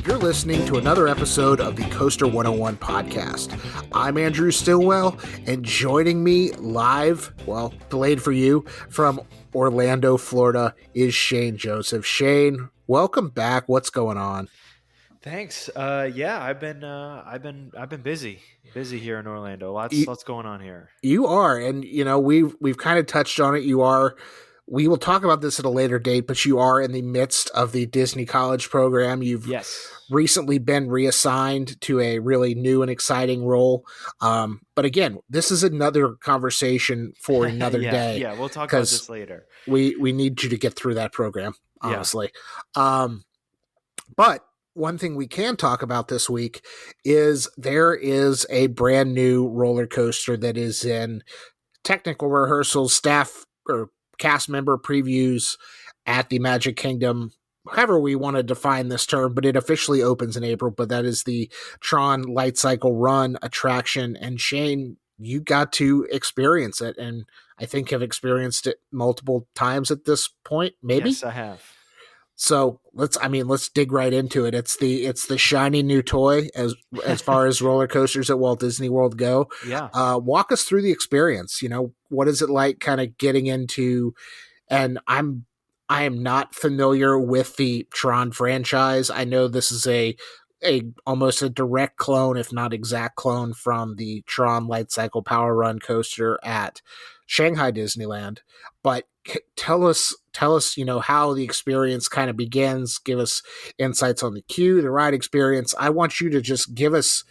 You're listening to another episode of the Coaster101 podcast. I'm Andrew Stillwell, and joining me live, well, delayed for you, from Orlando, Florida, is Shane Joseph. Shane, welcome back. What's going on? Thanks. Yeah, I've been busy here in Orlando. Lots going on here. You are, and we've kind of touched on it. You are. We will talk about this at a later date, but you are in the midst of the Disney College program. You've recently been reassigned to a really new and exciting role. But again, this is another conversation for another day. Yeah, we'll talk about this later. We need you to get through that program, honestly. Yeah. But one thing we can talk about this week is there is a brand new roller coaster that is in technical rehearsals, staff or cast member previews at the Magic Kingdom, however we want to define this term, but it officially opens in April. But that is the Tron Lightcycle Run attraction. And Shane, you got to experience it, and I think have experienced it multiple times at this point, maybe? Yes, I have. So let's dig right into it. It's the shiny new toy as far as roller coasters at Walt Disney World go. Yeah. Walk us through the experience. What is it like kind of getting into, and I am not familiar with the Tron franchise. I know this is a almost a direct clone, if not exact clone, from the Tron Lightcycle Power Run coaster at Shanghai Disneyland. But tell us, how the experience kind of begins. Give us insights on the queue, the ride experience. I want you to just give us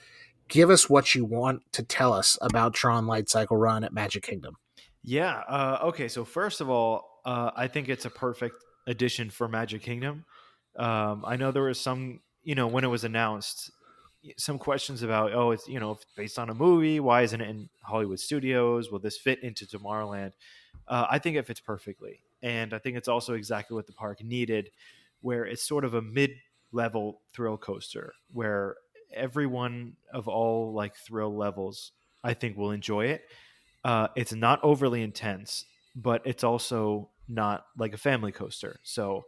what you want to tell us about Tron Lightcycle Run at Magic Kingdom. Yeah. Okay. So first of all, I think it's a perfect addition for Magic Kingdom. I know there was some, when it was announced, some questions about, it's, it's based on a movie. Why isn't it in Hollywood Studios? Will this fit into Tomorrowland? I think it fits perfectly. And I think it's also exactly what the park needed, where it's sort of a mid-level thrill coaster where everyone of all like thrill levels, I think, will enjoy it. It's not overly intense, but it's also not like a family coaster. So,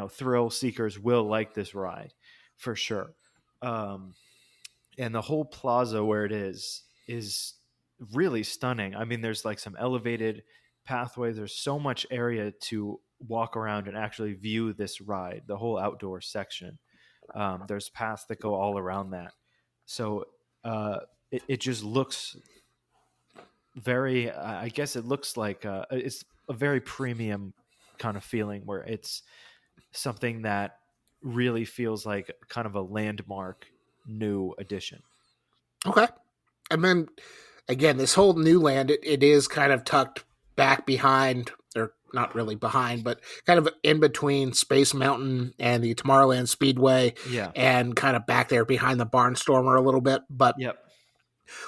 thrill seekers will like this ride for sure. And the whole plaza where it is really stunning. I mean, there's like some elevated pathways. There's so much area to walk around and actually view this ride, the whole outdoor section. There's paths that go all around that. So it just looks very, I guess it looks like it's a very premium kind of feeling where it's something that really feels like kind of a landmark new addition. Okay. And then again, this whole new land, it is kind of tucked back behind, or not really behind, but kind of in between Space Mountain and the Tomorrowland Speedway. Yeah. And kind of back there behind the Barnstormer a little bit. But yep.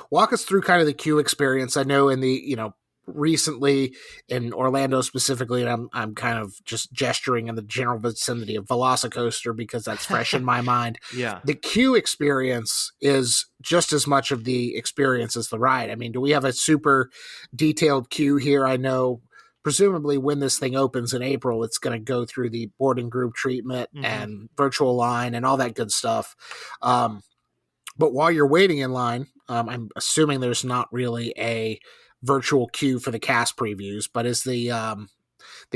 Walk us through kind of the queue experience. I know in the, recently in Orlando specifically, and I'm kind of just gesturing in the general vicinity of Velocicoaster because that's fresh in my mind. Yeah. The queue experience is just as much of the experience as the ride. I mean, do we have a super detailed queue here? I know presumably when this thing opens in April, it's going to go through the boarding group treatment and virtual line and all that good stuff. But while you're waiting in line, I'm assuming there's not really a virtual queue for the cast previews, but is the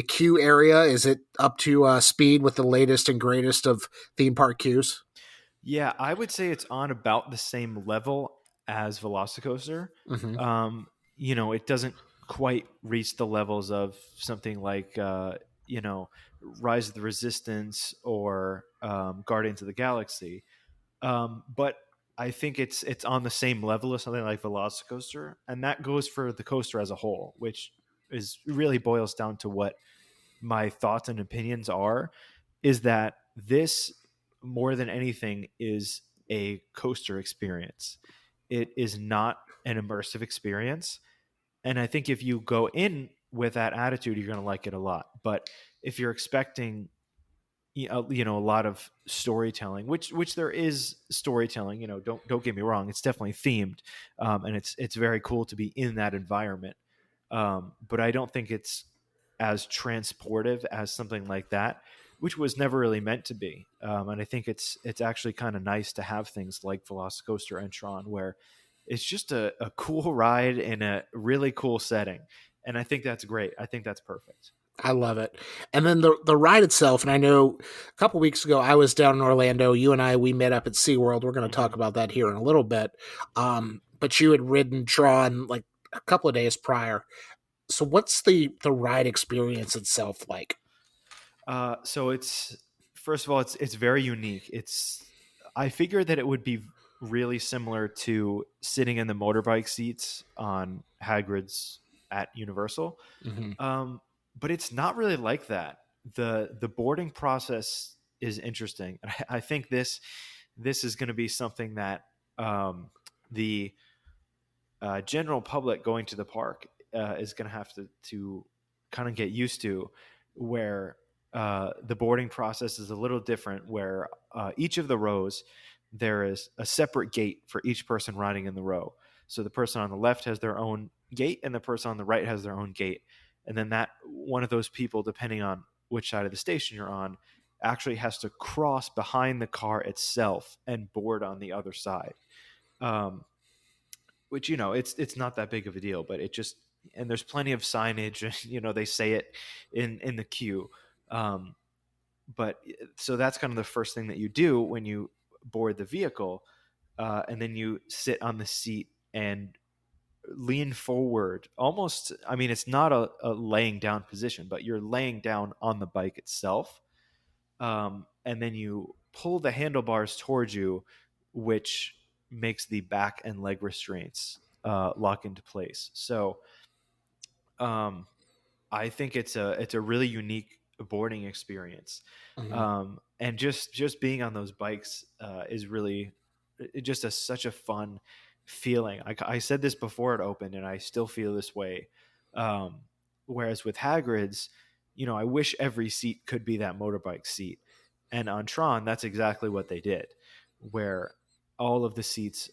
queue area, is it up to speed with the latest and greatest of theme park queues? Yeah, I would say it's on about the same level as Velocicoaster. It doesn't quite reach the levels of something like Rise of the Resistance or Guardians of the Galaxy, but I think it's on the same level as something like Velocicoaster, and that goes for the coaster as a whole, which is really boils down to what my thoughts and opinions are, is that this, more than anything, is a coaster experience. It is not an immersive experience. And I think if you go in with that attitude, you're going to like it a lot. But if you're expecting a lot of storytelling, which there is storytelling, don't get me wrong, it's definitely themed, and it's very cool to be in that environment, but I don't think it's as transportive as something like that, which was never really meant to be. And I think it's actually kind of nice to have things like Velocicoaster and Tron, where it's just a cool ride in a really cool setting. And I think that's great. I think that's perfect. I love it. And then the ride itself, and I know a couple weeks ago I was down in Orlando. You and I, we met up at SeaWorld. We're going to talk Hmm. about that here in a little bit. But you had ridden Tron like a couple of days prior. So what's the ride experience itself like? So it's first of all, it's very unique. It's I figured that it would be really similar to sitting in the motorbike seats on Hagrid's at Universal, Mm-hmm. um, but it's not really like that. The boarding process is interesting, and I think this is going to be something that the general public going to the park is going to have to kind of get used to, where the boarding process is a little different, where each of the rows there is a separate gate for each person riding in the row. So the person on the left has their own gate and the person on the right has their own gate. And then that one of those people, depending on which side of the station you're on, actually has to cross behind the car itself and board on the other side. Um, which, it's not that big of a deal, but it just, and there's plenty of signage, and they say it in the queue. um, but so that's kind of the first thing that you do when you board the vehicle, and then you sit on the seat and lean forward, almost, I mean, it's not a laying down position, but you're laying down on the bike itself, and then you pull the handlebars towards you, which makes the back and leg restraints lock into place. So um, I think it's a really unique boarding experience, Mm-hmm. and just being on those bikes is really just such a fun feeling. I said this before it opened, and I still feel this way. Um, Whereas with Hagrid's, I wish every seat could be that motorbike seat, and on Tron, that's exactly what they did, where all of the seats,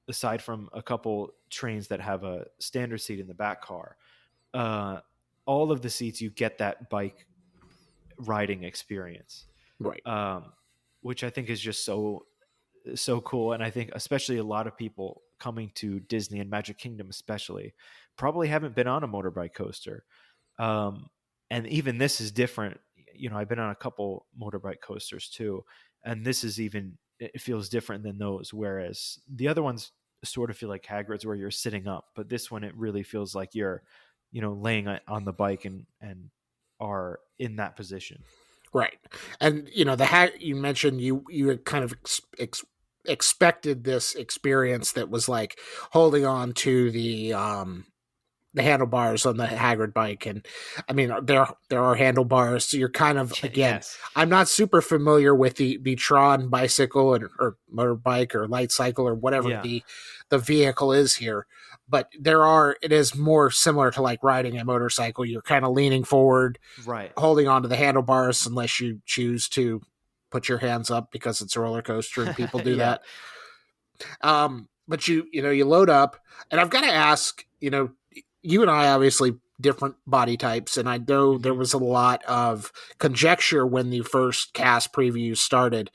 aside from a couple trains that have a standard seat in the back car, uh, all of the seats, you get that bike riding experience, Right. um, which I think is just so cool. And I think especially a lot of people coming to Disney and Magic Kingdom, especially, probably haven't been on a motorbike coaster. Um, and even this is different. I've been on a couple motorbike coasters too, and this is even, it feels different than those. Whereas the other ones sort of feel like Hagrid's, where you're sitting up, but this one, it really feels like you're, laying on the bike and are in that position. Right. And you mentioned you had kind of expected this experience that was like holding on to the handlebars on the Hagrid bike. And I mean, there are handlebars, so you're kind of, again, Yes. I'm not super familiar with the Tron bicycle or motorbike or light cycle or whatever Yeah. the vehicle is here, but it is more similar to like riding a motorcycle. You're kind of leaning forward, Right. holding onto the handlebars, unless you choose to put your hands up because it's a roller coaster and people do Yeah. that. But you load up, and I've got to ask, you and I obviously different body types, and I know there Hmm. was a lot of conjecture when the first cast previews started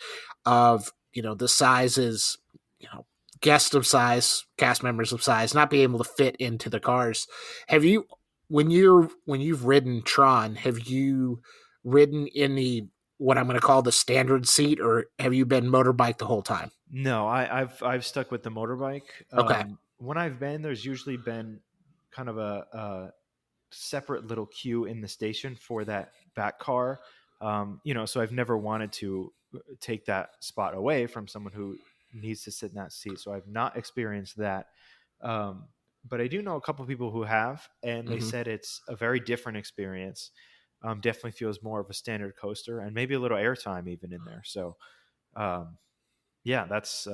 of the sizes, you know guest of size, cast members of size, not being able to fit into the cars. Have you, when you've ridden Tron, have you ridden in the, what I'm going to call the standard seat, or have you been motorbike the whole time? No, I've stuck with the motorbike. Okay. When I've been, there's usually been kind of a separate little queue in the station for that back car. So I've never wanted to take that spot away from someone who needs to sit in that seat. So I've not experienced that. Um, but I do know a couple of people who have, and they Hmm. said it's a very different experience. Definitely feels more of a standard coaster, and maybe a little airtime even in there. So um, yeah, that's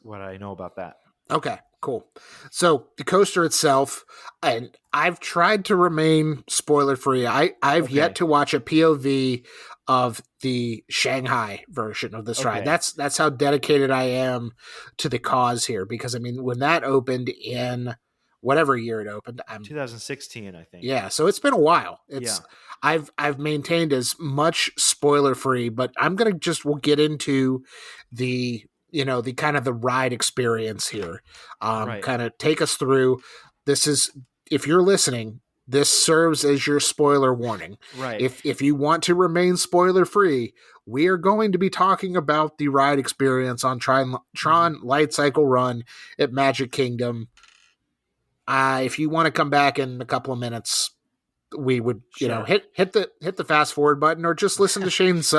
what I know about that. Okay, cool. So the coaster itself, and I've tried to remain spoiler free. I've yet Okay. to watch a POV of the Shanghai version of this ride. Okay. That's how dedicated I am to the cause here. Because I mean, when that opened in, whatever year it opened. 2016, I think. Yeah, so it's been a while. Yeah. I've maintained as much spoiler free, but I'm gonna just we'll get into the the kind of the ride experience here. Right. Kind of take us through. This is if you're listening, this serves as your spoiler warning. Right. If you want to remain spoiler free, we are going to be talking about the ride experience on Tron Lightcycle Run at Magic Kingdom. If you want to come back in a couple of minutes, we would Sure. hit the fast forward button or just listen to Shane's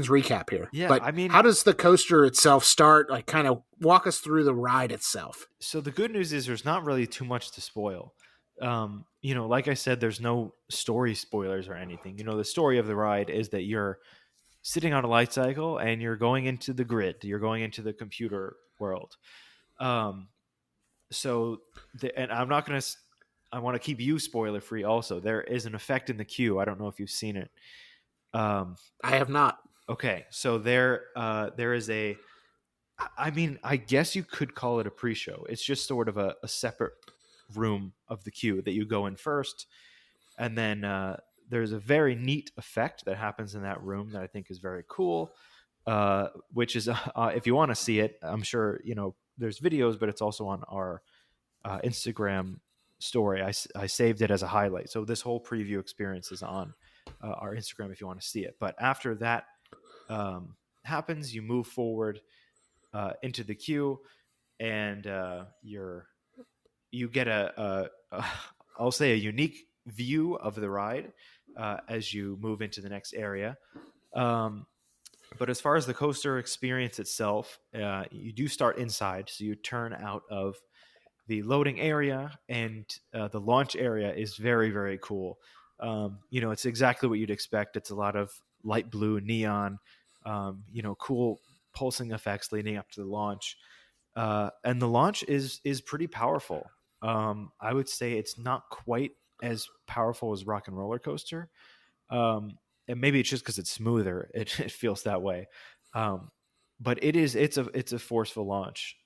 recap here. Yeah, But I mean, how does the coaster itself start? Like, kind of walk us through the ride itself. so the good news is there's not really too much to spoil. Like I said, there's no story spoilers or anything. The story of the ride is that you're sitting on a light cycle and you're going into the grid. You're going into the computer world. Um, and I'm not going to. I want to keep you spoiler free. Also, there is an effect in the queue. I don't know if you've seen it. I have not. Okay, so there is a. I mean, I guess you could call it a pre-show. It's just sort of a separate room of the queue that you go in first, and then there's a very neat effect that happens in that room that I think is very cool. Which is, if you want to see it, I'm sure there's videos, but it's also on our Instagram story. I saved it as a highlight, so this whole preview experience is on our Instagram if you want to see it. But after that happens, you move forward into the queue, and you get I'll say a unique view of the ride as you move into the next area. But as far as the coaster experience itself, you do start inside, so you turn out of the loading area, and the launch area is very, very cool. It's exactly what you'd expect. It's a lot of light blue neon, cool pulsing effects leading up to the launch. And the launch is pretty powerful. I would say it's not quite as powerful as Rock and Roller Coaster. And maybe it's just because it's smoother. It feels that way. But it's a forceful launch.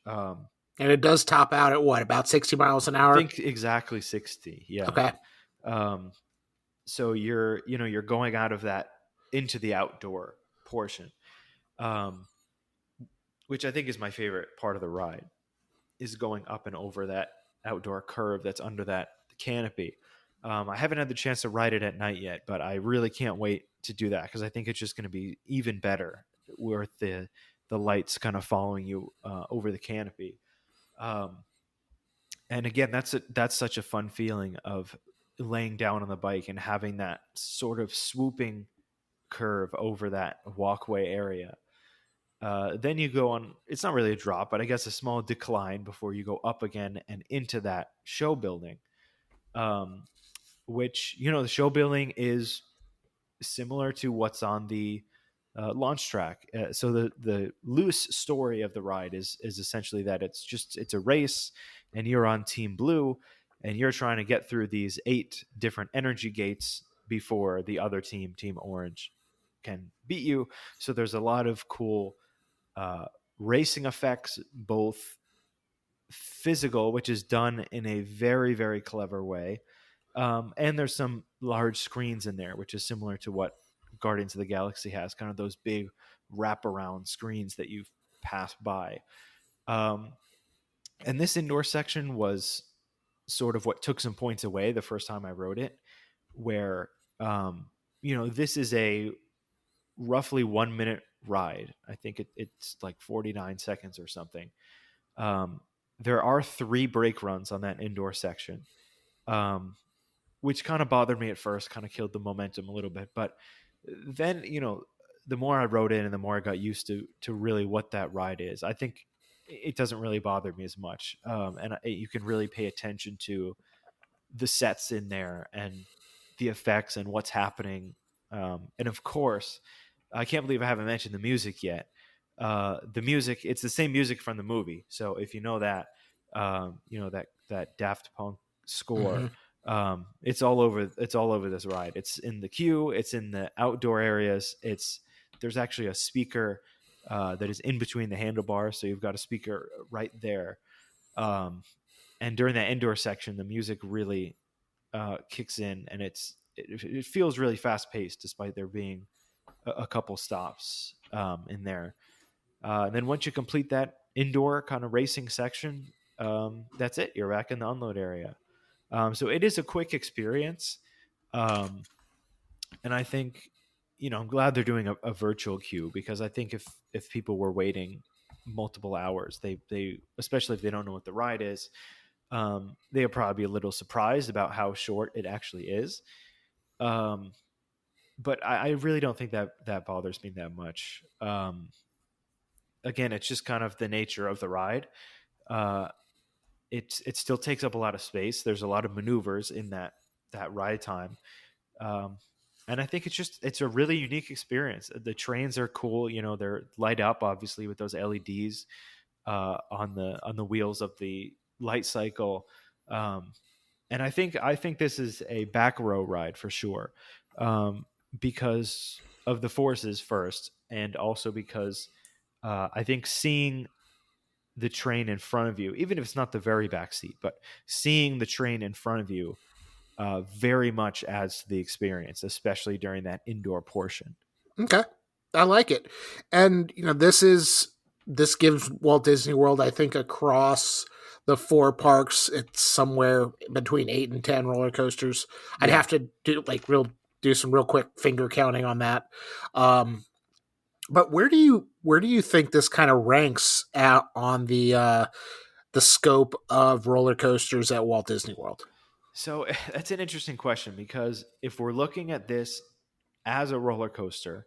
And it does top out at what, about 60 miles an hour? I think exactly 60. Yeah. Okay. So you're going out of that into the outdoor portion, which I think is my favorite part of the ride, is going up and over that outdoor curve that's under that canopy. I haven't had the chance to ride it at night yet, but I really can't wait to do that because I think it's just going to be even better with the lights kind of following you over the canopy. And again, that's such a fun feeling of laying down on the bike and having that sort of swooping curve over that walkway area. Then you go on, it's not really a drop, but I guess a small decline before you go up again and into that show building. Which, the show building is similar to what's on the launch track. So the loose story of the ride is essentially that it's a race, and you're on Team Blue, and you're trying to get through these 8 different energy gates before the other team, Team Orange, can beat you. So there's a lot of cool racing effects, both physical, which is done in a very, very clever way. And there's some large screens in there, which is similar to what Guardians of the Galaxy has, kind of those big wraparound screens that you've passed by. And this indoor section was sort of what took some points away the first time I rode it, where, this is a roughly 1 minute ride. I think it's like 49 seconds or something. There are 3 brake runs on that indoor section. Which kind of bothered me at first, kind of killed the momentum a little bit. But then, the more I rode in and the more I got used to really what that ride is, I think it doesn't really bother me as much. And you can really pay attention to the sets in there and the effects and what's happening. And of course, I can't believe I haven't mentioned the music yet. The music, it's the same music from the movie. So if you know that, that Daft Punk score. Mm-hmm. It's all over this ride. It's in the queue, it's in the outdoor areas. There's actually a speaker that is in between the handlebars, so you've got a speaker right there. and during that indoor section, the music really kicks in, and it feels really fast paced, despite there being a couple stops in there. And then once you complete that indoor kind of racing section, that's it. You're back in the unload area. So it is a quick experience. Um, and I think, I'm glad they're doing a virtual queue, because I think if people were waiting multiple hours, they especially if they don't know what the ride is, they'll probably be a little surprised about how short it actually is. Um, but I really don't think that bothers me that much. Again, it's just kind of the nature of the ride. Uh, it still takes up a lot of space. There's a lot of maneuvers in that ride time. Um, and I think it's a really unique experience. The trains are cool. They're light up, obviously, with those LEDs on the wheels of the light cycle. And I think this is a back row ride for sure, because of the forces first, and also because I think seeing the train in front of you, even if it's not the very back seat, but seeing the train in front of you very much adds to the experience, especially during that indoor portion. Okay. I like it. And this gives Walt Disney World, I think, across the four parks, it's somewhere between 8 and 10 roller coasters. I'd Yeah. have to do some real quick finger counting on that. But where do you think this kind of ranks out on the scope of roller coasters at Walt Disney World? So that's an interesting question, because if we're looking at this as a roller coaster,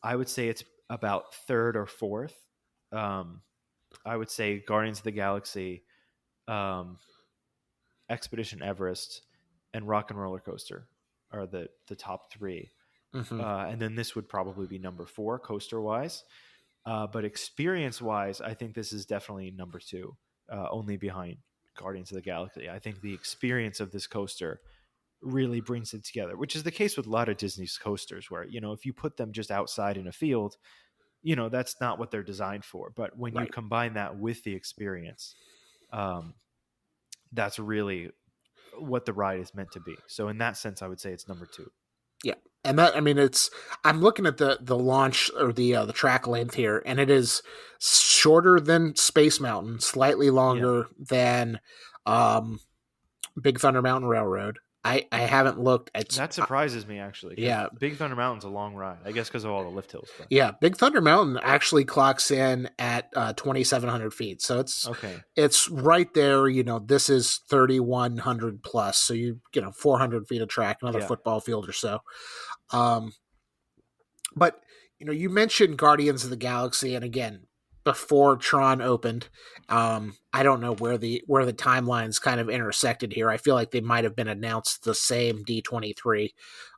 I would say it's about third or fourth. Um, I would say Guardians of the Galaxy, um, Expedition Everest, and Rock and Roller Coaster are the top three. Mm-hmm. And then this would probably be number four, coaster wise. But experience wise, I think this is definitely number two, only behind Guardians of the Galaxy. I think the experience of this coaster really brings it together, which is the case with a lot of Disney's coasters, where, if you put them just outside in a field, that's not what they're designed for. But when you Right. combine that with the experience, um, that's really what the ride is meant to be. So in that sense, I would say it's number two. Yeah. And that, I mean, I'm looking at the launch, or the track length here, and it is shorter than Space Mountain, slightly Yeah. longer than um, Big Thunder Mountain Railroad. I haven't looked. That surprises me, actually, because Yeah, Big Thunder Mountain's a long ride. I guess because of all the lift hills. But yeah. Big Thunder Mountain actually clocks in at 2,700 feet, so it's okay, it's right there. This is 3,100 plus, so 400 feet of track, another yeah, football field or so. Um, But you mentioned Guardians of the Galaxy, and again, before Tron opened, I don't know where the timelines kind of intersected here. I feel like they might have been announced the same D23.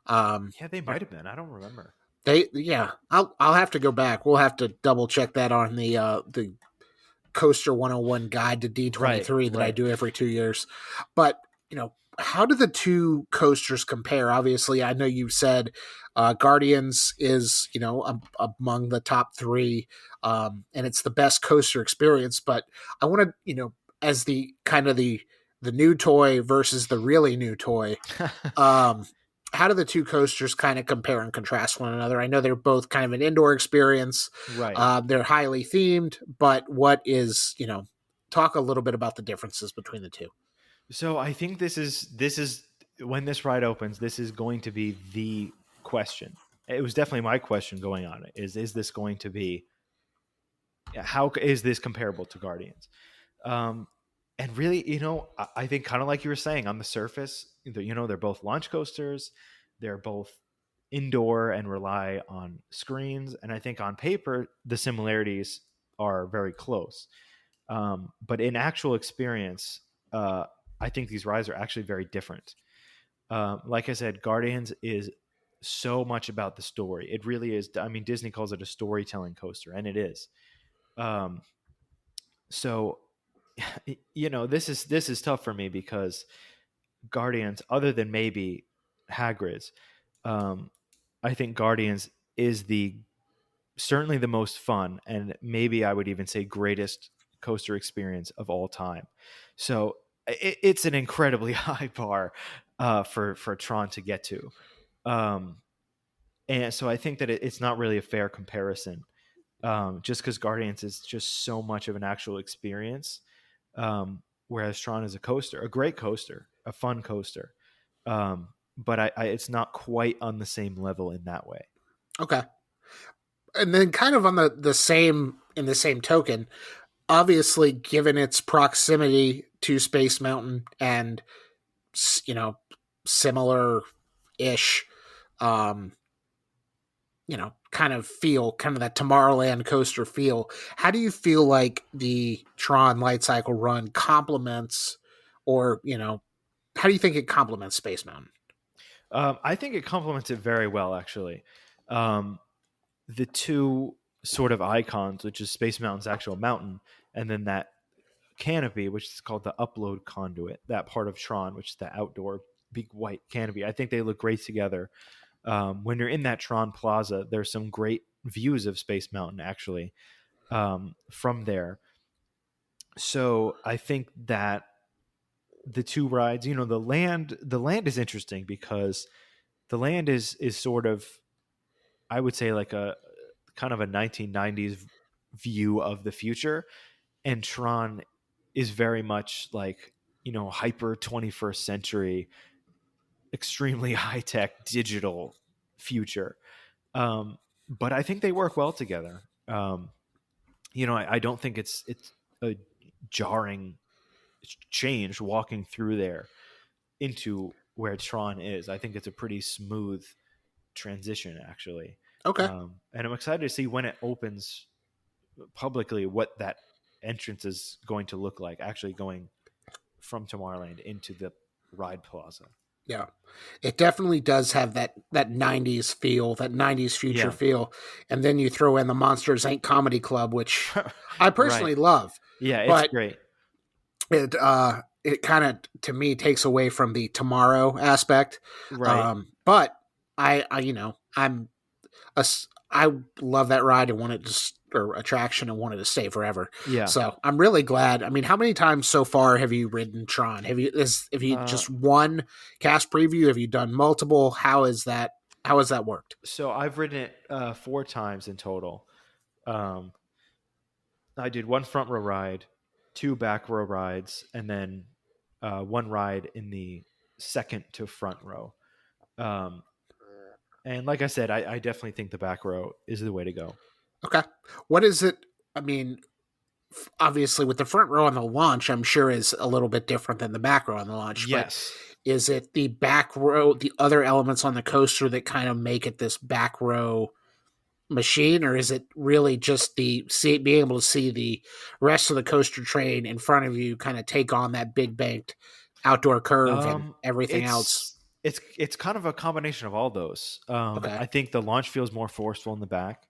Um, yeah, they might have been. I don't remember. yeah, I'll have to go back. We'll have to double check that on the Coaster101 guide to Right, D23 that I right. do every 2 years. But, how do the two coasters compare? Obviously, I know you said Guardians is, among the top three, and it's the best coaster experience. But I want to, as the kind of the new toy versus the really new toy, um, how do the two coasters kind of compare and contrast one another? I know they're both kind of an indoor experience. Right. They're highly themed, but talk a little bit about the differences between the two. So I think this is when this ride opens. This is going to be the question. It was definitely my question going on. Is this going to be, how is this comparable to Guardians? Um, and really, I think, kind of like you were saying, on the surface, they're both launch coasters. They're both indoor and rely on screens. And I think on paper, the similarities are very close. But in actual experience, I think these rides are actually very different. Like I said, Guardians is so much about the story. It really is. I mean, Disney calls it a storytelling coaster, and it is. Um, so, this is tough for me, because Guardians, other than maybe Hagrid's, um, I think Guardians is the certainly the most fun, and maybe I would even say greatest coaster experience of all time. So it's an incredibly high bar for Tron to get to. Um, and so I think that it's not really a fair comparison, just because Guardians is just so much of an actual experience, whereas Tron is a coaster, a great coaster, a fun coaster, but it's not quite on the same level in that way. Okay. And then kind of on the same in the same token, obviously given its proximity to Space Mountain and similar ish kind of feel, kind of that Tomorrowland coaster feel. How do you feel like the Tron Lightcycle Run complements, or how do you think it complements Space Mountain? I think it complements it very well, actually. The two sort of icons, which is Space Mountain's actual mountain, and then that canopy, which is called the upload conduit, that part of Tron, which is the outdoor big white canopy. I think they look great together. When you're in that Tron Plaza, there's some great views of Space Mountain actually, from there. So I think that the two rides, the land is interesting because the land is sort of, I would say, like a kind of a 1990s view of the future, and Tron is very much like, hyper 21st century, extremely high tech digital future. But I think they work well together. I don't think it's a jarring change walking through there into where Tron is. I think it's a pretty smooth transition, actually. Okay. And I'm excited to see when it opens publicly what that entrance is going to look like, actually going from Tomorrowland into the ride plaza. Yeah, it definitely does have that 90s feel, that 90s future Yeah. feel. And then you throw in the Monsters Inc. Comedy Club, which I personally Right. love. Yeah, it's But great. it kind of, to me, takes away from the tomorrow aspect. Right. But I'm I love that ride and wanted to, or attraction, and wanted to stay forever. Yeah. So I'm really glad. I mean, how many times so far have you ridden Tron? Have you just one cast preview? Have you done multiple? How has that worked? So I've ridden it 4 times in total. Um, I did one front row ride, 2 back row rides, and then one ride in the second to front row. Um, and like I said, I definitely think the back row is the way to go. Okay. What is it? I mean, obviously with the front row on the launch, I'm sure is a little bit different than the back row on the launch. Yes. But is it the back row, the other elements on the coaster that kind of make it this back row machine, or is it really just being able to see the rest of the coaster train in front of you, kind of take on that big banked outdoor curve and everything else? It's kind of a combination of all those. Okay. I think the launch feels more forceful in the back.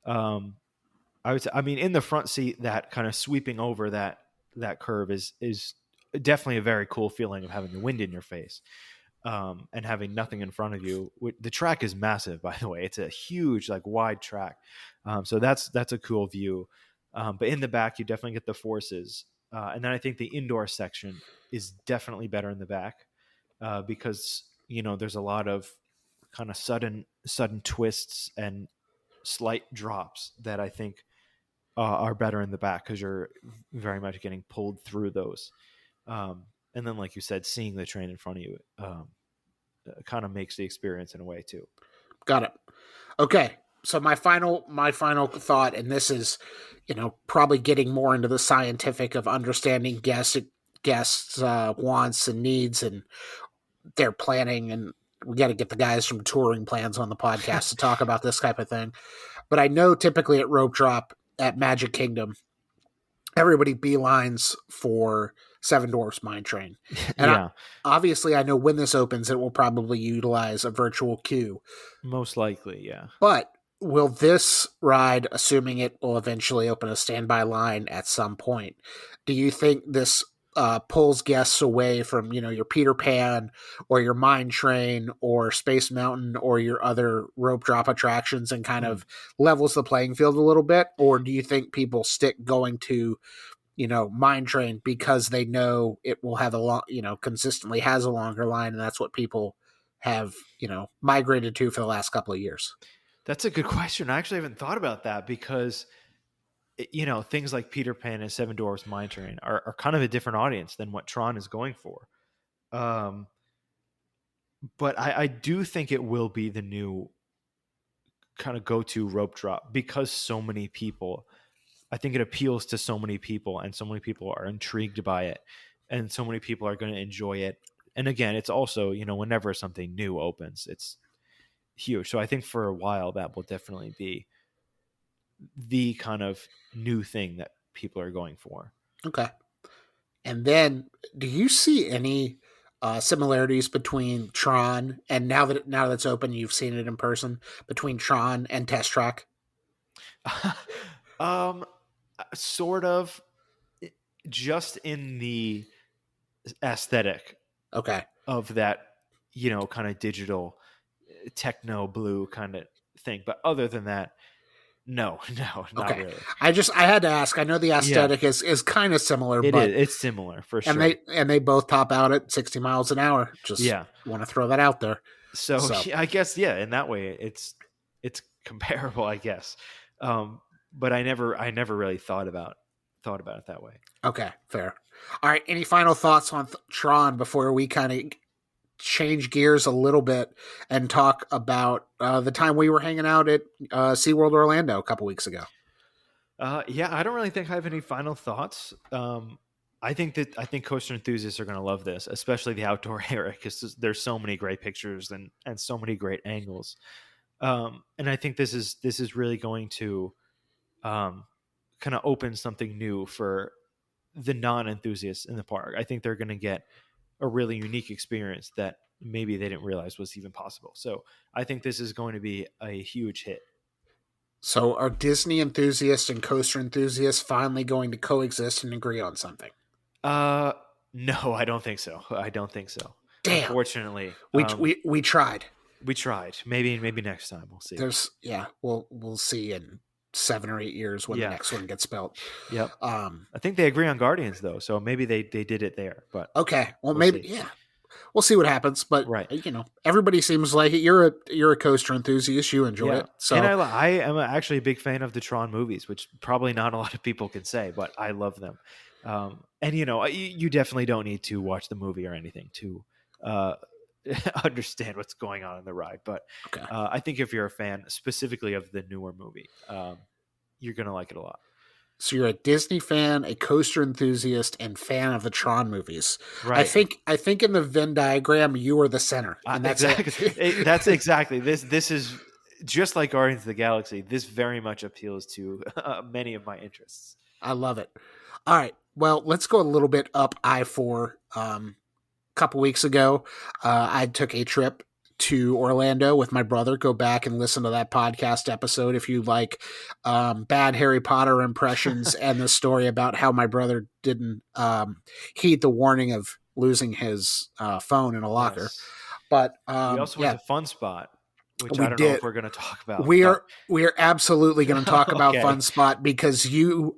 I would say, I mean, in the front seat, that kind of sweeping over that curve is definitely a very cool feeling of having the wind in your face, and having nothing in front of you. The track is massive, by the way. It's a huge, like, wide track, so that's a cool view. But in the back, you definitely get the forces, and then I think the indoor section is definitely better in the back, because there's a lot of kind of sudden twists and slight drops that I think are better in the back, because you're very much getting pulled through those. And then, like you said, seeing the train in front of you kind of makes the experience in a way too. Got it. Okay. So my final thought, and this is, probably getting more into the scientific of understanding guests' wants and needs and their planning, and we got to get the guys from Touring Plans on the podcast to talk about this type of thing. But I know typically at Rope Drop at Magic Kingdom, everybody beelines for Seven Dwarfs Mine Train. And Yeah. obviously I know when this opens, it will probably utilize a virtual queue. Most likely, yeah. But will this ride, assuming it will eventually open a standby line at some point, do you think this pulls guests away from, your Peter Pan or your Mine Train or Space Mountain or your other rope drop attractions, and kind of levels the playing field a little bit? Or do you think people stick going to, mine train because they know it will have a long, consistently has a longer line, and that's what people have, migrated to for the last couple of years. That's a good question. I actually haven't thought about that because things like Peter Pan and Seven Dwarfs Mine Train are kind of a different audience than what Tron is going for. But I do think it will be the new kind of go-to rope drop because so many people, I think it appeals to so many people, and so many people are intrigued by it, and so many people are going to enjoy it. And again, it's also, whenever something new opens, it's huge. So I think for a while that will definitely be the kind of new thing that people are going for. Okay. And then, do you see any similarities between Tron and now that it's open, you've seen it in person, between Tron and Test Track? Sort of, just in the aesthetic. Okay. Of that, kind of digital techno blue kind of thing. But other than that, no, not really. I had to ask. I know the aesthetic is kind of similar. It's similar for sure. And they both top out at 60 miles an hour. Just want to throw that out there. So. I guess, in that way it's comparable, I guess. But I never really thought about it that way. Okay, fair. All right. Any final thoughts on Tron before we kind of change gears a little bit and talk about the time we were hanging out at SeaWorld Orlando a couple weeks ago? I don't really think I have any final thoughts. I think coaster enthusiasts are going to love this, especially the outdoor area, because there's so many great pictures and so many great angles. And I think this is really going to kind of open something new for the non-enthusiasts in the park. I think they're going to get a really unique experience that maybe they didn't realize was even possible. So I think this is going to be a huge hit. So are Disney enthusiasts and coaster enthusiasts finally going to coexist and agree on something? No, I don't think so. Damn. Unfortunately, we tried. We tried. Maybe next time we'll see. We'll see in 7 or 8 years when the next one gets built. Yep. I think they agree on Guardians though, so maybe they did it there. But okay, well maybe see. We'll see what happens. But right. Everybody seems like it. You're a coaster enthusiast. You enjoy it. So and I am actually a big fan of the Tron movies, which probably not a lot of people can say, but I love them. And you definitely don't need to watch the movie or anything to understand what's going on in the ride. But I think if you're a fan specifically of the newer movie, you're going to like it a lot. So you're a Disney fan, a coaster enthusiast, and fan of the Tron movies. Right. I think in the Venn diagram, you are the center. And that's exactly. That's exactly. This is just like Guardians of the Galaxy. This very much appeals to many of my interests. I love it. All right. Well, let's go a little bit up I-4. A couple weeks ago, I took a trip to Orlando with my brother. Go back and listen to that podcast episode if you like bad Harry Potter impressions and the story about how my brother didn't heed the warning of losing his phone in a locker. Yes. But we also went to Fun Spot, which I don't know if we're going to talk about. We are absolutely going to talk about Fun Spot because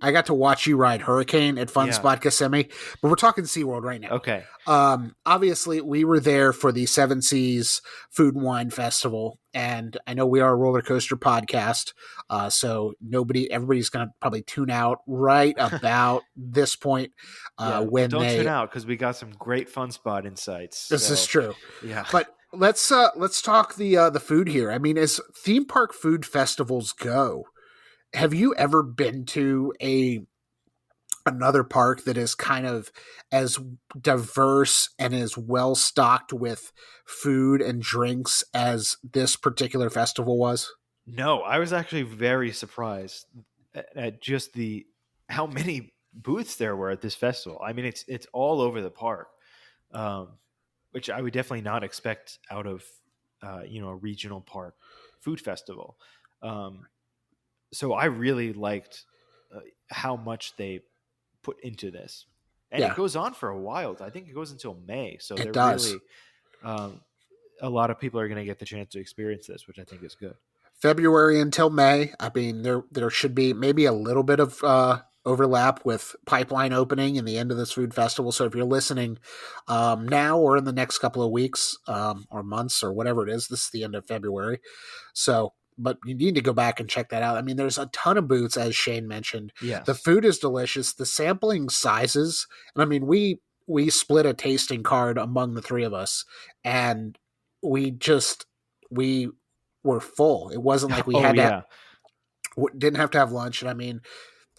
I got to watch you ride Hurricane at Fun Spot Kissimmee, but we're talking SeaWorld right now. Okay. Obviously, we were there for the Seven Seas Food and Wine Festival, and I know we are a roller coaster podcast, so everybody's going to probably tune out right about this point. When don't tune out because we got some great Fun Spot insights. This is true. Yeah, but let's talk the food here. I mean, as theme park food festivals go, have you ever been to another park that is kind of as diverse and as well stocked with food and drinks as this particular festival was? No, I was actually very surprised at just how many booths there were at this festival. I mean, it's all over the park. Which I would definitely not expect out of, a regional park food festival. So I really liked how much they put into this. And it goes on for a while. I think it goes until May. So it does. Really, a lot of people are going to get the chance to experience this, which I think is good. February until May. I mean, there should be maybe a little bit of overlap with pipeline opening and the end of this food festival. So if you're listening now or in the next couple of weeks or months or whatever it is, this is the end of February. So, but you need to go back and check that out. I mean, there's a ton of booths, as Shane mentioned. The Yes. food is delicious. The sampling sizes, and I mean, we split a tasting card among the three of us, and we were full. It wasn't like we Oh had to yeah. didn't have to have lunch. And I mean,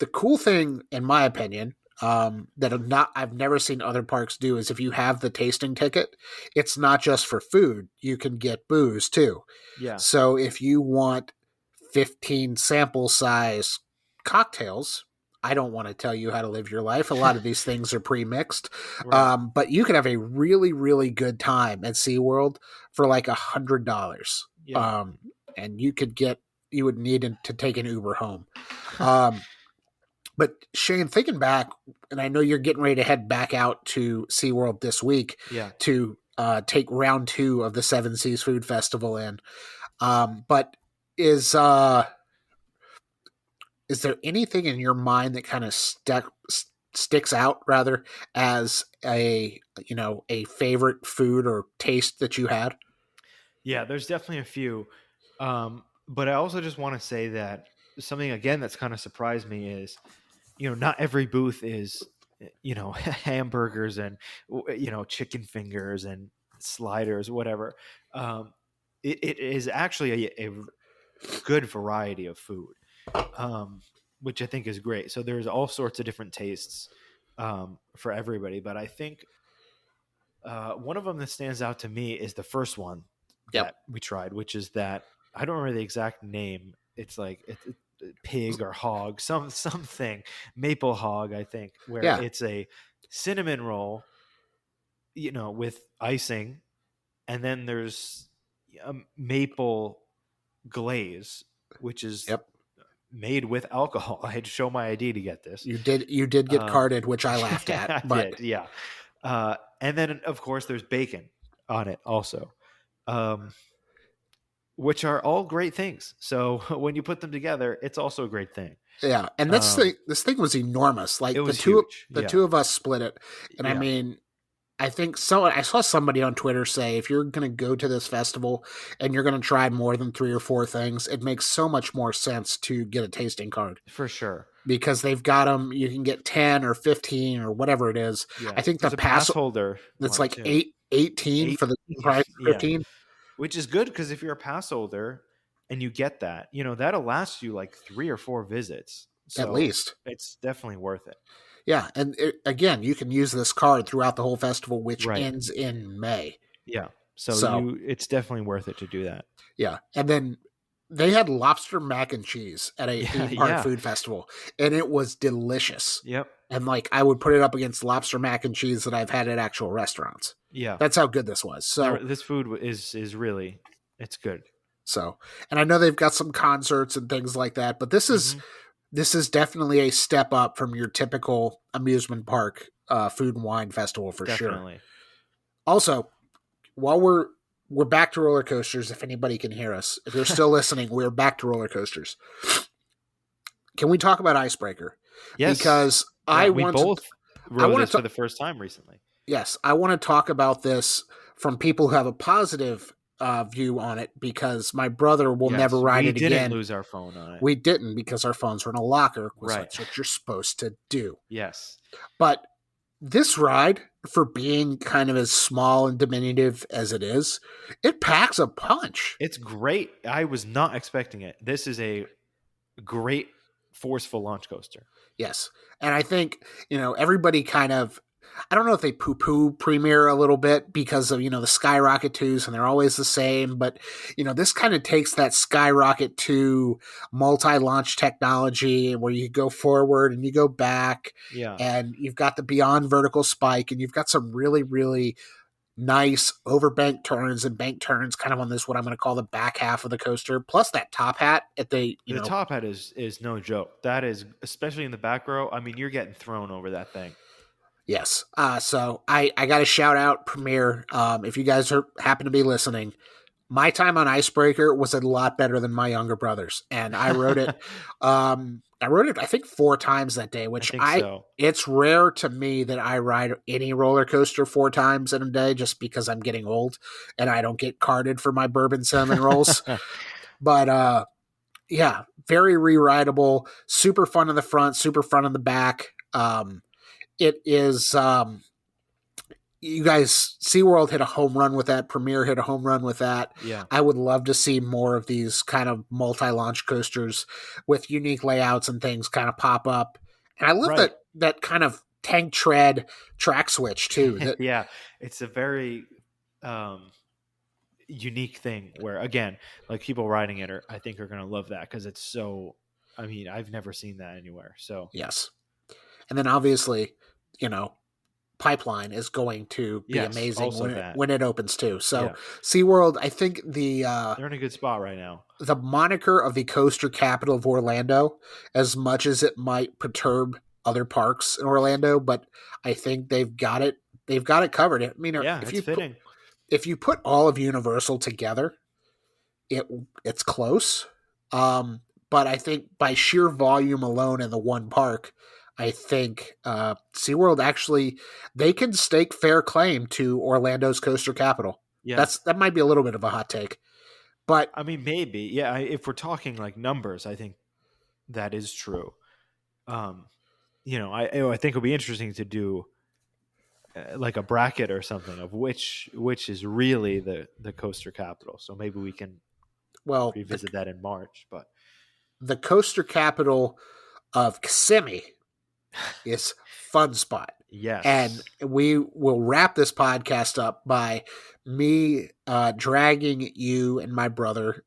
the cool thing, in my opinion, that I've never seen other parks do is if you have the tasting ticket, it's not just for food. You can get booze too. Yeah. So if you want 15 sample size cocktails, I don't want to tell you how to live your life. A lot of these things are pre-mixed, Right. but you can have a really, really good time at SeaWorld for like $100. Yeah. And you would need to take an Uber home. Um, but Shane, thinking back, and I know you're getting ready to head back out to SeaWorld this week Yeah. to take round 2 of the Seven Seas Food Festival in. But is there anything in your mind that kind of sticks out rather as a favorite food or taste that you had? Yeah, there's definitely a few. But I also just want to say that something again that's kind of surprised me is, not every booth is, hamburgers and, chicken fingers and sliders, whatever. It is actually a good variety of food, which I think is great. So there's all sorts of different tastes for everybody. But I think one of them that stands out to me is the first one Yep. that we tried, which is that I don't remember the exact name. It's like pig or hog, something maple hog, I think, where Yeah. it's a cinnamon roll, with icing, and then there's a maple glaze, which is Yep. made with alcohol. I had to show my ID to get this. You did get carded, which I laughed Yeah, at, I but did, yeah. And then of course there's bacon on it also, which are all great things. So when you put them together, it's also a great thing. yeah. And this thing was enormous. Like It was huge. the Yeah. two of us split it. And I Yeah. mean, I saw somebody on Twitter say if you're going to go to this festival and you're going to try more than 3 or 4 things, it makes so much more sense to get a tasting card For sure. because they've got them. You can get 10 or 15 or whatever it is. Yeah. I think There's the a pass holder that's one like too. 18 for the price of Yeah. 15 Which is good because if you're a pass holder and you get that, that'll last you like 3 or 4 visits. So at least. it's definitely worth it. Yeah, and again, you can use this card throughout the whole festival, which Right. ends in May. Yeah. So, So- it's definitely worth it to do that. Yeah, and then they had lobster mac and cheese at a Yeah, theme park yeah. food festival, and it was delicious. Yep. And like I would put it up against lobster mac and cheese that I've had at actual restaurants. Yeah. That's how good this was. So This food is really, it's good. and I know they've got some concerts and things like that, but this is definitely a step up from your typical amusement park food and wine festival for sure. Definitely. Also, while we're back to roller coasters, if anybody can hear us, if you're still listening, we're back to roller coasters. Can we talk about Icebreaker? Yes. Because we both rode this for the first time recently. Yes, I want to talk about this from people who have a positive view on it because my brother will never ride it again. We didn't lose our phone on it. We didn't because our phones were in a locker. Right. That's what you're supposed to do. Yes. But this ride, for being kind of as small and diminutive as it is, it packs a punch. It's great. I was not expecting it. This is a great forceful launch coaster. Yes. And I think, everybody kind of, I don't know if they poo-poo Premier a little bit because of, the Skyrocket 2s and they're always the same. But, this kind of takes that Skyrocket 2 multi-launch technology where you go forward and you go back. Yeah. And you've got the Beyond vertical spike and you've got some really, really nice overbank turns and bank turns kind of on this, what I'm going to call the back half of the coaster. Plus that top hat at the top hat is no joke. That is, especially in the back row. I mean, you're getting thrown over that thing. Yes. So I got to shout out Premier. If you guys happen to be listening, my time on Icebreaker was a lot better than my younger brothers, and I rode it. I rode it, I think, 4 times that day, I which think so. it's rare to me that I ride any roller coaster 4 times in a day, just because I'm getting old and I don't get carded for my bourbon cinnamon rolls. But yeah, very re-rideable, super fun in the front, super fun in the back. It is. You guys, SeaWorld hit a home run with that. Premier hit a home run with that. Yeah. I would love to see more of these kind of multi-launch coasters with unique layouts and things kind of pop up. And I love Right. that kind of tank tread track switch too. That Yeah. It's a very um, unique thing where, again, like people riding it I think are going to love that because it's so. I mean, I've never seen that anywhere. So yes, and then obviously, you know, Pipeline is going to be yes, amazing also that. when it opens too. So Yeah, SeaWorld, I think they're in a good spot right now. the moniker of the coaster capital of Orlando, as much as it might perturb other parks in Orlando, but I think they've got it. They've got it covered. I mean, Yeah, it's fitting. if you put all of Universal together, it it's close. But I think by sheer volume alone in the one park, I think SeaWorld actually they can stake fair claim to Orlando's coaster capital. Yeah. That might be a little bit of a hot take, but I mean, maybe. Yeah, if we're talking like numbers, I think that is true. Um, I think it'll be interesting to do like a bracket or something of which is really the coaster capital. So maybe we can well, revisit that in March. But the coaster capital of Kissimmee is Fun Spot. And yes, we will wrap this podcast up by me dragging you and my brother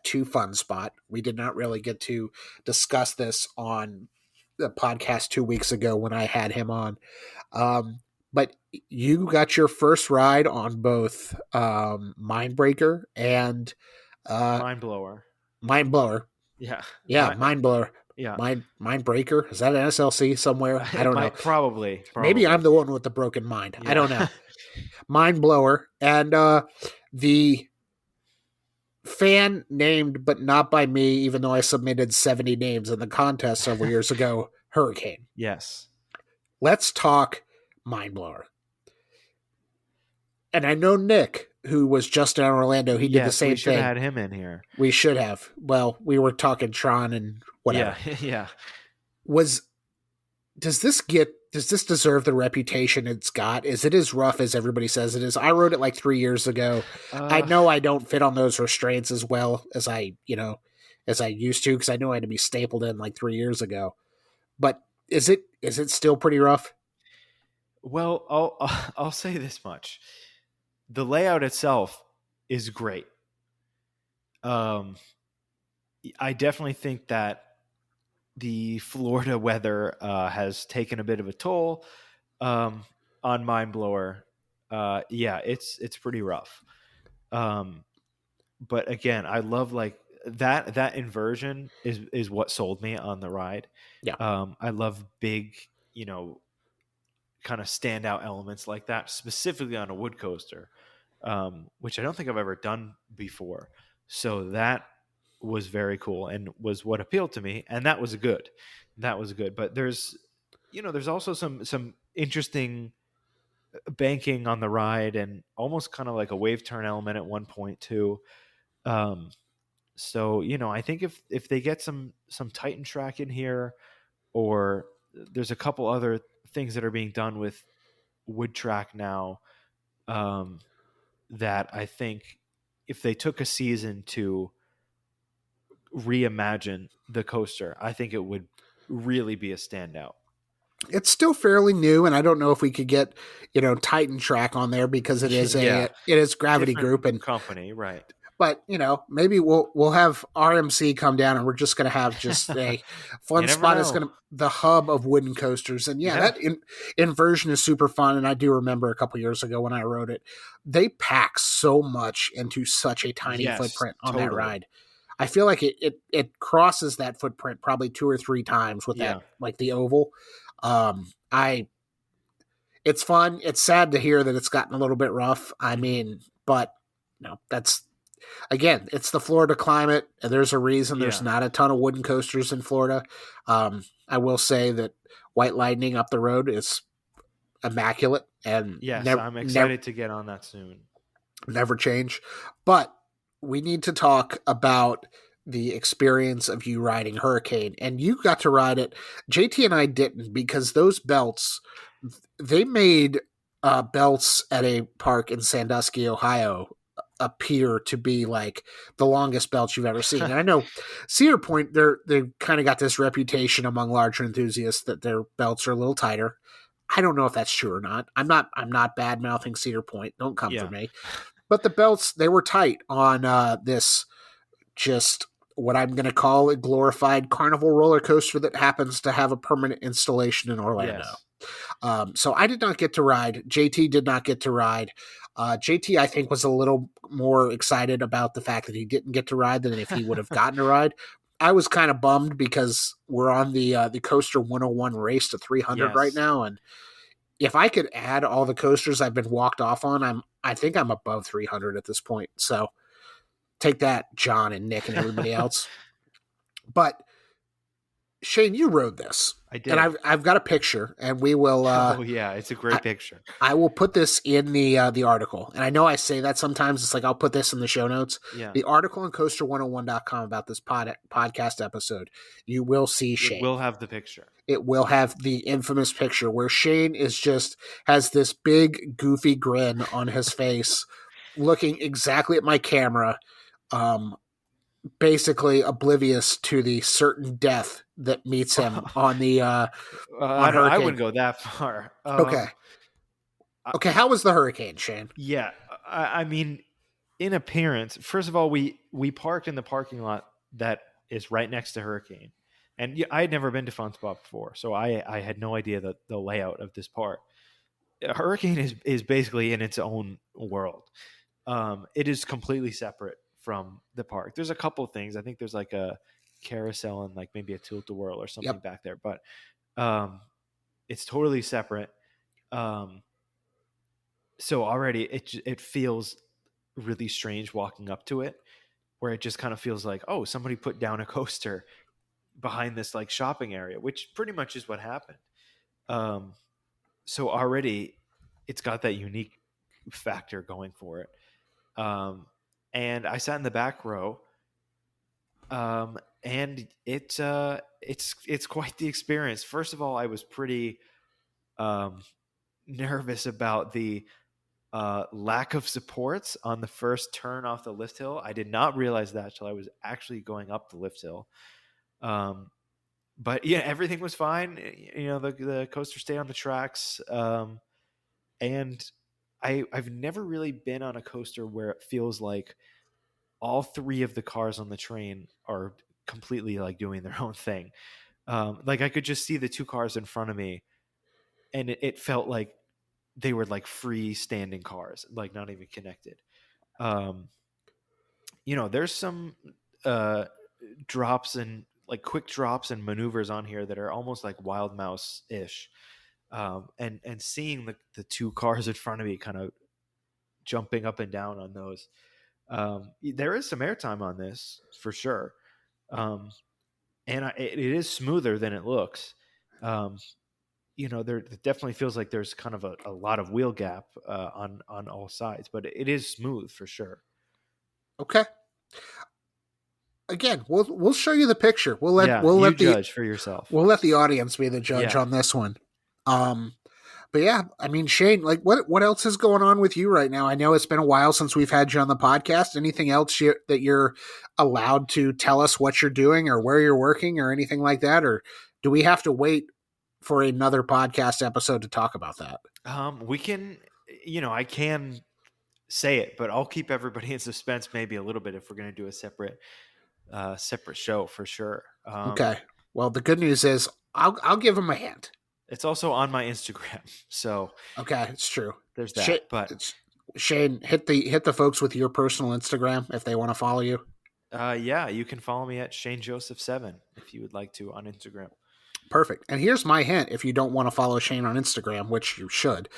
to Fun Spot. We did not really get to discuss this on the podcast 2 weeks ago when I had him on. But you got your first ride on both Mindbreaker and mind blower. Mind Blower. Yeah, Yeah, Mind Blower. yeah. Mind Breaker. Is that an SLC somewhere? I It don't know. might probably. Maybe I'm the one with the broken mind. I don't Yeah. know. Mind Blower. And the fan named, but not by me, even though I submitted 70 names in the contest several years ago, Hurricane. Yes. Let's talk Mind Blower. And I know Nick, who was just in Orlando, he did the Yes, we same should thing. have had him in here. We should have. Well, we were talking Tron and whatever. Yeah, yeah. Does this deserve the reputation it's got? Is it as rough as everybody says it is? I rode it like 3 years ago. I know I don't fit on those restraints as well as I used to, because I know I had to be stapled in like 3 years ago. But is it still pretty rough? Well, I'll say this much: the layout itself is great. I definitely think that the Florida weather has taken a bit of a toll on Mind Blower. Yeah, it's pretty rough. But again, I love like that inversion is what sold me on the ride. Yeah. I love big, kind of standout elements like that, specifically on a wood coaster, which I don't think I've ever done before. So that was very cool and was what appealed to me, and that was good. But there's also some interesting banking on the ride and almost kind of like a wave turn element at one point too. So I think if they get some Titan track in here, or there's a couple other things that are being done with wood track now, that I think if they took a season to reimagine the coaster, I think it would really be a standout. It's still fairly new, and I don't know if we could get Titan track on there, because it is Yeah. it is Gravity Different Group and company, right? But maybe we'll have RMC come down, and we're just going to have just a Fun Spot is going to the hub of wooden coasters. And that inversion is super fun. And I do remember a couple years ago when I rode it, they pack so much into such a tiny footprint on that ride. I feel like it crosses that footprint probably 2 or 3 times with that, like the oval. It's fun. It's sad to hear that it's gotten a little bit rough. I mean, but that's again, it's the Florida climate, and there's a reason there's Yeah. not a ton of wooden coasters in Florida. I will say that White Lightning up the road is immaculate and Yes, never I'm never excited to get on that soon. never change. But we need to talk about the experience of you riding Hurricane, and you got to ride it. JT and I didn't, because those belts, they made belts at a park in Sandusky, Ohio, appear to be like the longest belts you've ever seen. And I know Cedar Point, they kind of got this reputation among larger enthusiasts that their belts are a little tighter. I don't know if that's true or not. I'm not bad mouthing Cedar Point. Don't come for Yeah. me. But the belts, they were tight on this, just what I'm going to call a glorified carnival roller coaster that happens to have a permanent installation in Orlando. Yes. So I did not get to ride. JT did not get to ride. JT, I think, was a little more excited about the fact that he didn't get to ride than if he would have gotten to ride. I was kind of bummed because we're on the Coaster101 race to 300 right Yes. now, and if I could add all the coasters I've been walked off on, I think I'm above 300 at this point. So take that, John and Nick and everybody else. But Shane, you rode this, I did. and I've got a picture, and we will. Oh yeah, it's a great picture. I will put this in the article. And I know I say that sometimes. It's like I'll put this in the show notes. Yeah. The article on coaster101.com about this podcast episode, you will see Shane. It will have the picture. It will have the infamous picture where Shane has this big goofy grin on his face, looking exactly at my camera, basically oblivious to the certain death that meets him on the I Hurricane. wouldn't go that far. Okay. How was the Hurricane, Shane? Yeah, I mean, in appearance, first of all, we parked in the parking lot that is right next to Hurricane, and I had never been to Fun Spot before, so I had no idea the layout of this park. Hurricane is basically in its own world. It is completely separate from the park. There's a couple of things. I think there's like a carousel and like maybe a tilt-a-whirl or something back there, but it's totally separate. So already it feels really strange walking up to it, where it just kind of feels like, oh, somebody put down a coaster behind this like shopping area, which pretty much is what happened. So already it's got that unique factor going for it. And I sat in the back row, and it's quite the experience. First of all, I was pretty nervous about the lack of supports on the first turn off the lift hill. I did not realize that till I was actually going up the lift hill. But yeah, everything was fine. You know, the coaster stayed on the tracks, and I've never really been on a coaster where it feels like all three of the cars on the train are completely like doing their own thing. Like I could just see the two cars in front of me, and it felt like they were like freestanding cars, like not even connected. You know, there's some drops and like quick drops and maneuvers on here that are almost like Wild Mouse ish. And seeing the two cars in front of me kind of jumping up and down on those, there is some airtime on this for sure, and it is smoother than it looks. You know, there definitely feels like there's kind of a lot of wheel gap on all sides, but it is smooth for sure. Okay. Again, we'll show you the picture. We'll let judge for yourself. We'll let the audience be the judge on this one. But yeah, I mean, Shane, like what else is going on with you right now? I know it's been a while since we've had you on the podcast. Anything else that you're allowed to tell us what you're doing or where you're working or anything like that? Or do we have to wait for another podcast episode to talk about that? We can, I can say it, but I'll keep everybody in suspense maybe a little bit if we're going to do a separate show for sure. Okay. Well, the good news is I'll give him a hint. It's also on my Instagram, so okay, it's true. There's that. But Shane, hit the folks with your personal Instagram if they want to follow you. Yeah, you can follow me at ShaneJoseph7 if you would like to on Instagram. Perfect. And here's my hint: if you don't want to follow Shane on Instagram, which you should,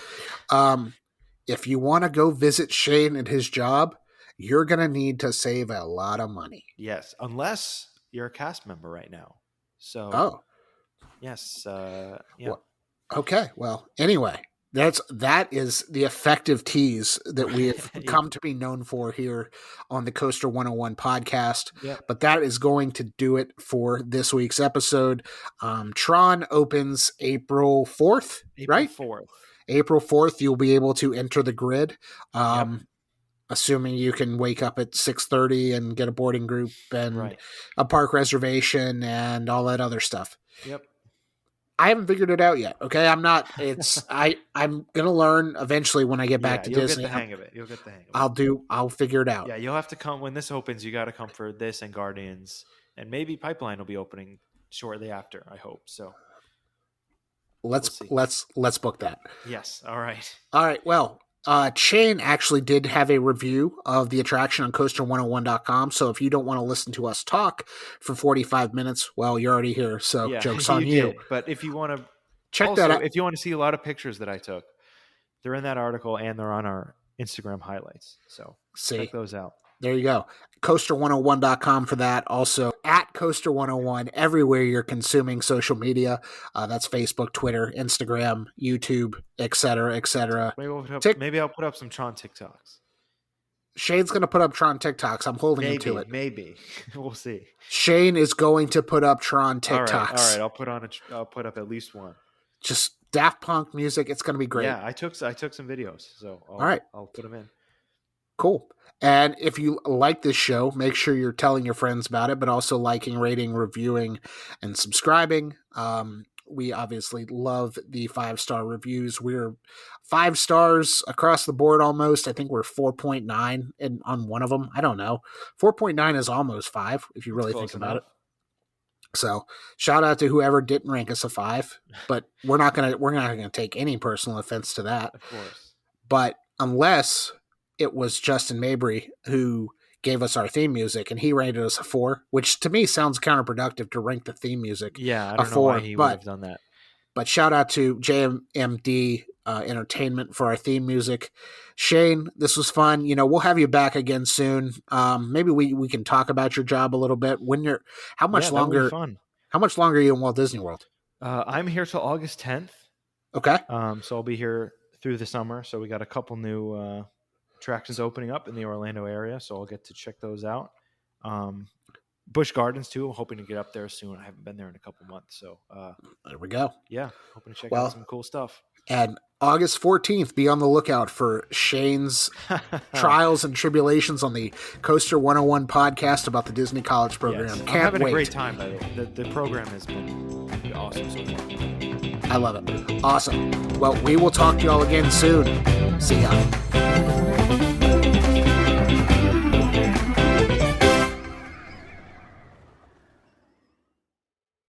if you want to go visit Shane at his job, you're going to need to save a lot of money. Yes, unless you're a cast member right now. So, Oh, yes, yeah. well, okay. Well, anyway, that is the effective tease that we have come to be known for here on the Coaster 101 podcast. Yep. But that is going to do it for this week's episode. Tron opens April 4th, right? April 4th. April 4th, you'll be able to enter the grid. Yep. Assuming you can wake up at 6:30 and get a boarding group and Right. a park reservation and all that other stuff. Yep. I haven't figured it out yet. Okay, I'm gonna learn eventually when I get back to you'll Disney. Get the hang of it. You'll get the hang of it. I'll figure it out. Yeah, you'll have to come when this opens. You got to come for this and Guardians, and maybe Pipeline will be opening shortly after. I hope so. Let's book that. Yes. All right. All right. Well, Shane actually did have a review of the attraction on coaster101.com. So if you don't want to listen to us talk for 45 minutes, well, you're already here. So joke's on you. Did. But if you want to check that out, if you want to see a lot of pictures that I took, they're in that article and they're on our Instagram highlights. So check those out. There you go. Coaster101.com for that. Also at Coaster101 everywhere you're consuming social media. That's Facebook, Twitter, Instagram, YouTube, etc., etc. Maybe I'll put up some Tron TikToks. Shane's going to put up Tron TikToks. I'm holding him to it. Maybe. We'll see. Shane is going to put up Tron TikToks. All right. I'll put up at least one. Just Daft Punk music. It's going to be great. Yeah, I took some videos. So all right. I'll put them in. Cool. And if you like this show, make sure you're telling your friends about it, but also liking, rating, reviewing, and subscribing. We obviously love the 5-star reviews. We're 5 stars across the board almost. I think we're 4.9 on one of them. I don't know. 4.9 is almost 5 if you really think about it. So shout out to whoever didn't rank us a 5, but we're not gonna take any personal offense to that. Of course. But unless it was Justin Mabry who gave us our theme music, and he rated us a 4, which to me sounds counterproductive to rank the theme music. Yeah, I don't know why he would have done that. But shout out to JMD Entertainment for our theme music. Shane, this was fun. We'll have you back again soon. Maybe we can talk about your job a little bit. How much longer are you in Walt Disney World? I'm here till August 10th. Okay. So I'll be here through the summer. So we got a couple new attractions opening up in the Orlando area, so I'll get to check those out. Busch Gardens too. I'm hoping to get up there soon. I haven't been there in a couple months, so there we go. Yeah, hoping to check out some cool stuff. And August 14th, be on the lookout for Shane's trials and tribulations on the Coaster 101 podcast about the Disney College program. Yes. Can't I'm having wait. a great time, by the way. The program has been awesome so far. I love it. Awesome. Well, we will talk to y'all again soon. See ya.